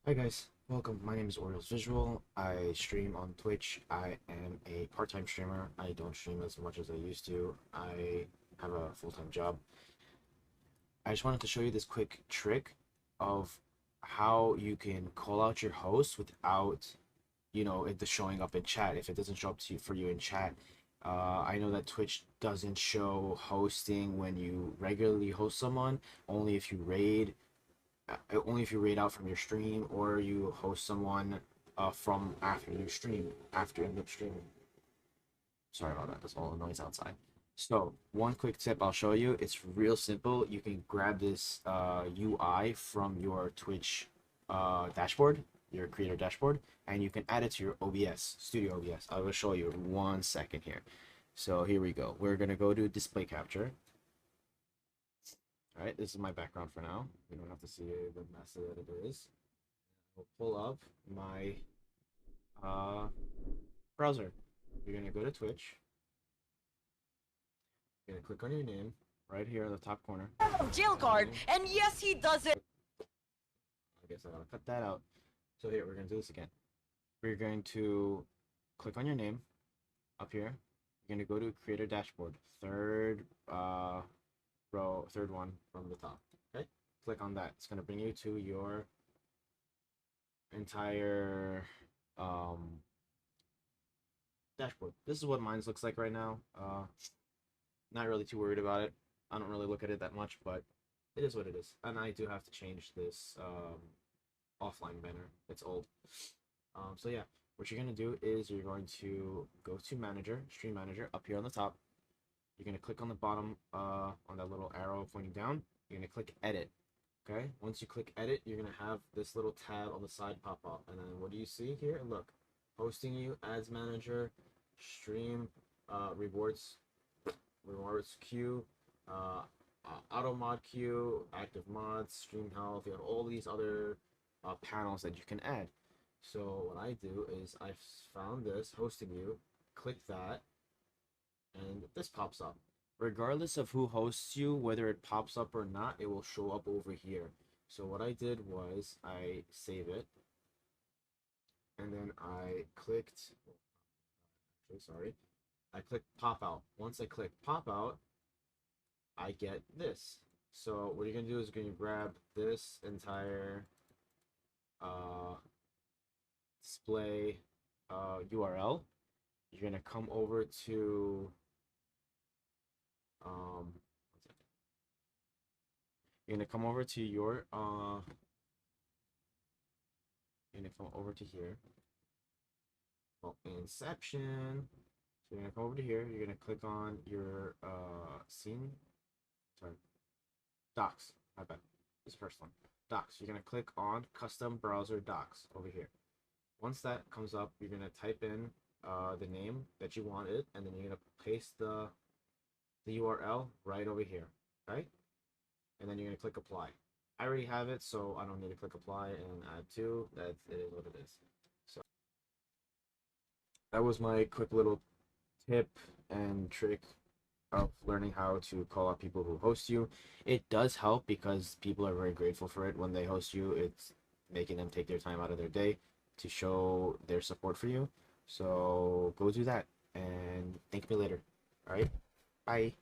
Hi guys, welcome. My name is Orioles Visual. I stream on Twitch. I am a part-time streamer. I don't stream as much as I used to. I have a full-time job. I just wanted to show you this quick trick of how you can call out your host without, it showing up in chat. If it doesn't show up for you in chat, I know that Twitch doesn't show hosting when you regularly host someone, only if you raid only if you raid out from your stream or you host someone from after you stream, after end up streaming. Sorry about that. That's all the noise outside. So one quick tip I'll show you. It's real simple. You can grab this UI from your Twitch dashboard, your creator dashboard, and you can add it to your OBS, Studio OBS. I will show you in 1 second here. So here we go. We're gonna go to display capture. All right, this is my background for now. You don't have to see the mess that it is. I'll pull up my browser. You're gonna go to Twitch. You're gonna click on your name right here in the top corner. Jail card, and yes, he does it. I guess I gotta cut that out. So here, we're gonna do this again. We're going to click on your name up here. You're gonna go to Creator Dashboard, third one from the top. Okay, click on that. It's gonna bring you to your entire dashboard. This is what mine looks like right now. Not really too worried about it. I don't really look at it that much, but it is what it is. And I do have to change this offline banner. It's old. So yeah, what you're gonna do is you're going to go to Manager, Stream Manager, up here on the top. You're gonna click on the bottom on that little arrow pointing down. You're gonna click Edit. Okay, once you click Edit, you're gonna have this little tab on the side pop up, and then what do you see here? Look, hosting you, ads manager, stream, rewards queue, auto mod queue, active mods, stream health. You have all these other panels that you can add. So what I do is I found this hosting you, click that, and this pops up. Regardless of who hosts you, whether it pops up or not, it will show up over here. So what I did was I save it, and then I clicked, sorry, I clicked pop out. Once I click pop out, I get this. So what you're gonna do is you're gonna grab this entire display URL. You're gonna come over to you're gonna come over to your you're gonna come over to here. Well, Inception. So you're gonna come over to here. You're gonna click on your scene. Sorry, docs. My bad. This is the first one. Docs. You're gonna click on custom browser docs over here. Once that comes up, you're gonna type in the name that you wanted, and then you're gonna paste the URL right over here. Okay, and then you're gonna click apply. I already have it, so I don't need to click apply and add to. That is what it is. So that was my quick little tip and trick of learning how to call out people who host you. It does help because people are very grateful for it when they host you. It's making them take their time out of their day to show their support for you. So go do that and thank me later. All right, bye.